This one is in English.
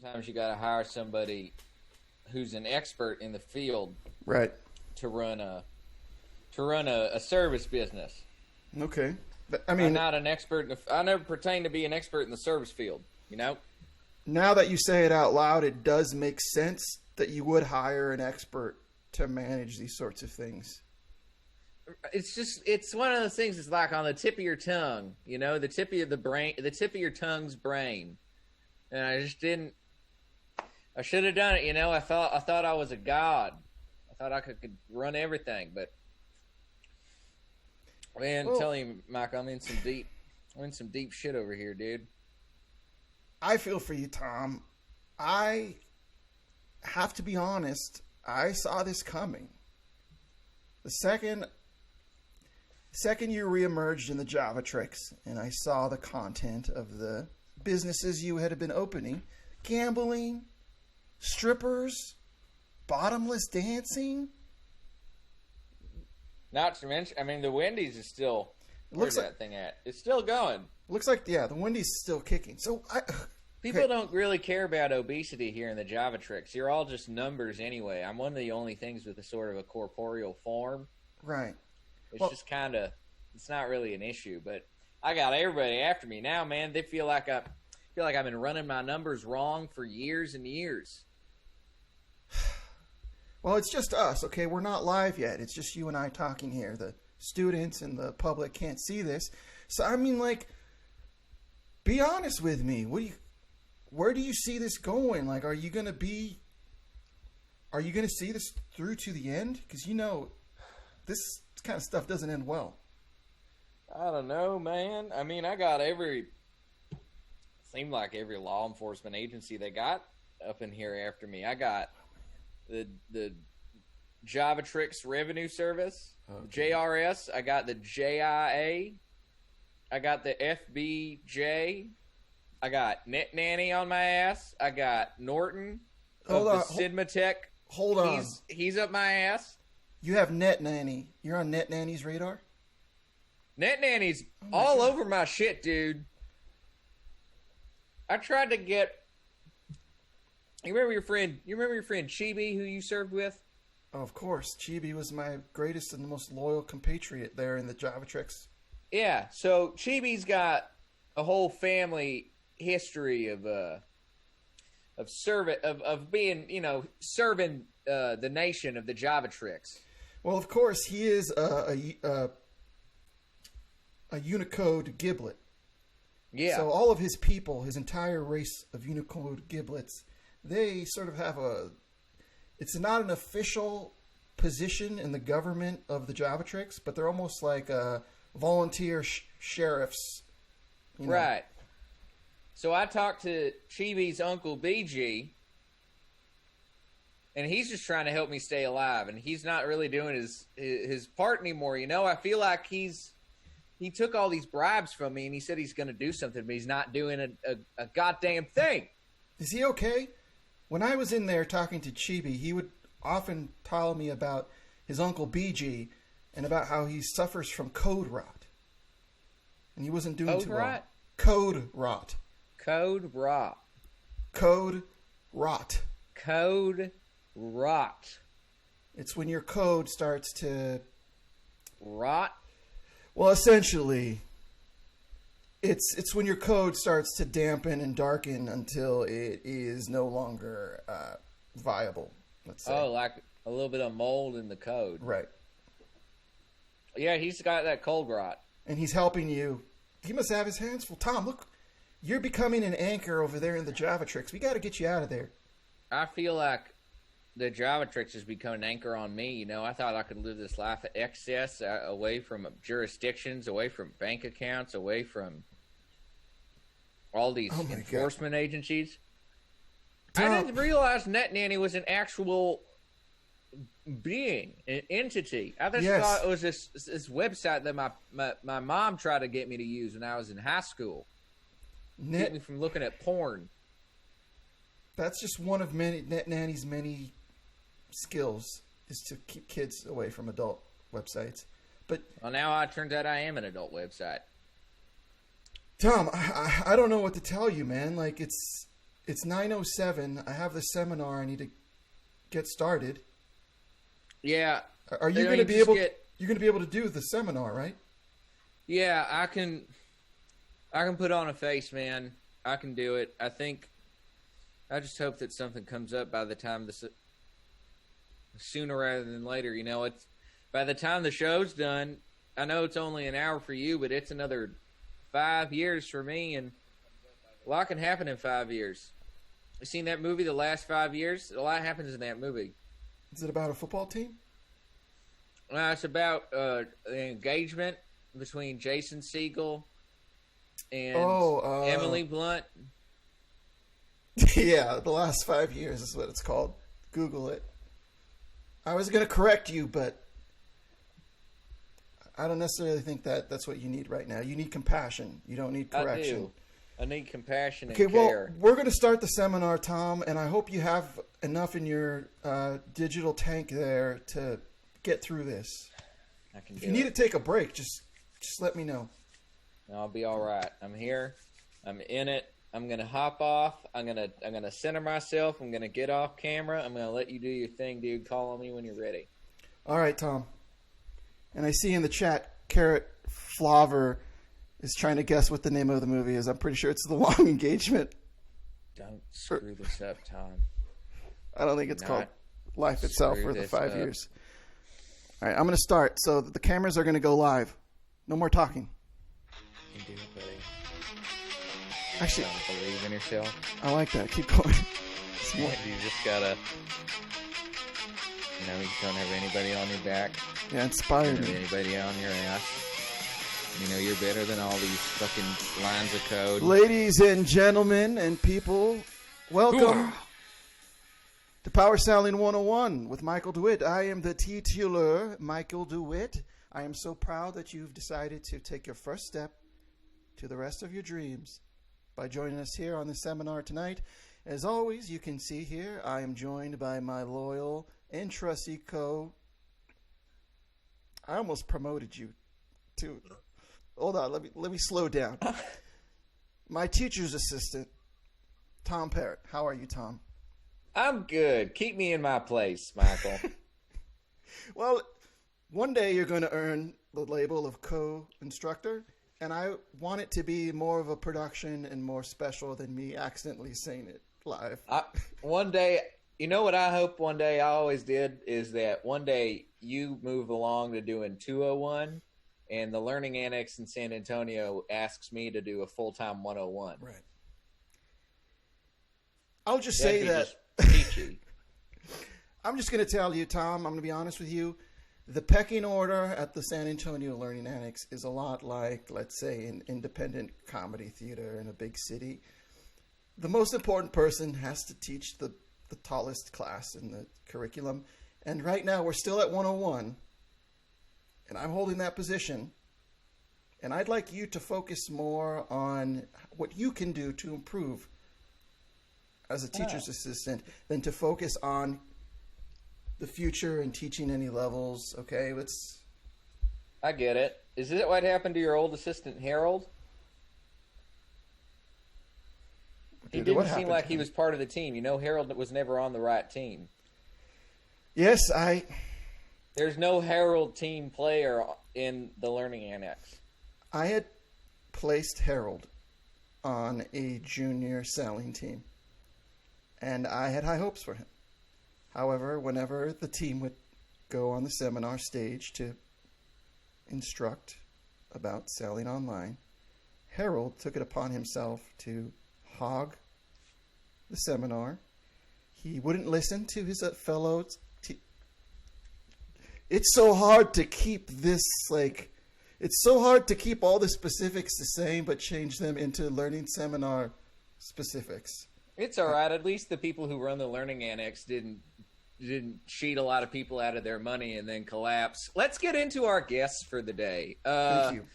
sometimes you got to hire somebody who's an expert in the field, right, to run a service business. Okay. I mean, I'm not an expert. I never pretend to be an expert in the service field. You know. Now that you say it out loud, it does make sense that you would hire an expert to manage these sorts of things. It's one of those things that's like on the tip of your tongue, you know, the tip of the brain, the tip of your tongue's brain. And I just didn't, I should have done it, you know. I thought I was a god. I thought I could run everything, but man, I'm telling you, Mike, I'm in some deep shit over here, dude. I feel for you, Tom. I have to be honest, I saw this coming. The second you reemerged in the Javatrix and I saw the content of the businesses you had been opening, gambling, strippers, bottomless dancing. Not to mention, I mean, the Wendy's is still, where's that thing at? It's still going. Looks like, yeah, the Wendy's is still kicking. So People don't really care about obesity here in the Javatrix. You're all just numbers anyway. I'm one of the only things with a sort of a corporeal form. Right. It's just kind of, it's not really an issue, but I got everybody after me now, man. They feel like I've been running my numbers wrong for years and years. Well, it's just us, okay? We're not live yet. It's just you and I talking here. The students and the public can't see this. So, I mean, like, be honest with me. Where do you see this going? Like, are you going to see this through to the end? Because, you know, this kind of stuff doesn't end well. I don't know, man. I mean, seemed like every law enforcement agency they got up in here after me. I got the Javatrix Revenue Service, JRS. I got the JIA. I got the FBJ. I got Net Nanny on my ass. I got Norton of the Sidmatech. Hold on. He's up my ass. You have Net Nanny. You're on Net Nanny's radar? Net Nanny's all over my shit, dude. I tried to get... You remember your friend Chibi, who you served with? Oh, of course. Chibi was my greatest and the most loyal compatriot there in the Javatrix. Yeah, so Chibi's got a whole family history of being, you know, serving the nation of the Javatrix. Well, of course, he is a Unicode giblet. Yeah. So all of his people, his entire race of Unicode giblets, they sort of have it's not an official position in the government of the Javatrix, but they're almost like volunteer sheriffs. You know? Right. So I talked to Chibi's Uncle BG, and he's just trying to help me stay alive, and he's not really doing his part anymore. You know, I feel like he took all these bribes from me, and he said he's going to do something, but he's not doing a goddamn thing. Is he okay? When I was in there talking to Chibi, he would often tell me about his Uncle BG and about how he suffers from code rot. And he wasn't doing too well. Code rot. Code rot. Code rot. Code rot. It's when your code starts to... Rot? Well, essentially, it's when your code starts to dampen and darken until it is no longer viable, let's say. Oh, like a little bit of mold in the code. Right. Yeah, he's got that cold rot. And he's helping you. He must have his hands full. Tom, look, you're becoming an anchor over there in the Javatrix. We got to get you out of there. I feel like the Javatrix has become an anchor on me. You know, I thought I could live this life of excess, away from jurisdictions, away from bank accounts, away from all these enforcement agencies. Tom, I didn't realize Net Nanny was an actual being, an entity. I just thought it was this website that my mom tried to get me to use when I was in high school. Get me from looking at porn. That's just one of Net Nanny's many skills, is to keep kids away from adult websites. But well, now it turns out I am an adult website. Tom, I don't know what to tell you, man. Like, it's It's 9:07. I have the seminar. I need to get started. Yeah. Are you going to be able? You're going to be able to do the seminar, right? Yeah, I can put on a face, man. I can do it. I just hope that something comes up by the time sooner rather than later. You know, it's by the time the show's done. I know it's only an hour for you, but it's another 5 years for me, and a lot can happen in 5 years. You seen that movie, The Last 5 Years? A lot happens in that movie. Is it about a football team? It's about the engagement between Jason Segel and Emily Blunt. Yeah, The Last 5 Years is what it's called. Google it. I was going to correct you, but I don't necessarily think that's what you need right now. You need compassion. You don't need correction. I do. I need compassion and care. Well, we're going to start the seminar, Tom, and I hope you have enough in your digital tank there to get through this. If you need to take a break, just let me know. I'll be all right. I'm here. I'm in it. I'm going to hop off. I'm going to center myself. I'm going to get off camera. I'm going to let you do your thing, dude. Call on me when you're ready. All right, Tom. And I see in the chat, Carrot Flaver is trying to guess what the name of the movie is. I'm pretty sure it's The Long Engagement. Don't screw this up, Tom. I don't think it's called Life Itself or The 5 Years. All right, I'm going to start. So the cameras are going to go live. No more talking. You can do it, buddy. Actually, don't believe in yourself. I like that. Keep going. You just gotta, you don't have anybody on your back. Yeah, inspired me. Anybody on your ass. You're better than all these fucking lines of code. Ladies and gentlemen and people, welcome to Power Selling 101 with Michael DeWitt. I am the titular Michael DeWitt. I am so proud that you've decided to take your first step to the rest of your dreams by joining us here on the seminar tonight. As always, you can see here, I am joined by my loyal and trusty I almost promoted you to... Hold on, let me slow down. My teacher's assistant, Tom Parrott. How are you, Tom? I'm good. Keep me in my place, Michael. Well, one day you're going to earn the label of co-instructor, and I want it to be more of a production and more special than me accidentally saying it live. One day, what I hope one day I always did is that one day you move along to doing 201, and the Learning Annex in San Antonio asks me to do a full-time 101. Right. I'll just say that... I'm just going to tell you, Tom, I'm going to be honest with you. The pecking order at the San Antonio Learning Annex is a lot like, let's say, an independent comedy theater in a big city. The most important person has to teach the tallest class in the curriculum. And right now we're still at 101. And I'm holding that position. And I'd like you to focus more on what you can do to improve as a teacher's assistant than to focus on the future and teaching any levels. Okay, I get it. Is that what happened to your old assistant, Harold? He didn't seem like he was part of the team. Harold was never on the right team. Yes, There's no Harold team player in the Learning Annex. I had placed Harold on a junior sailing team, and I had high hopes for him. However, whenever the team would go on the seminar stage to instruct about sailing online, Harold took it upon himself to hog the seminar. He wouldn't listen to his fellows. It's so hard to keep this, it's so hard to keep all the specifics the same, but change them into learning seminar specifics. It's all right. At least the people who run the Learning Annex didn't cheat a lot of people out of their money and then collapse. Let's get into our guests for the day. Thank you.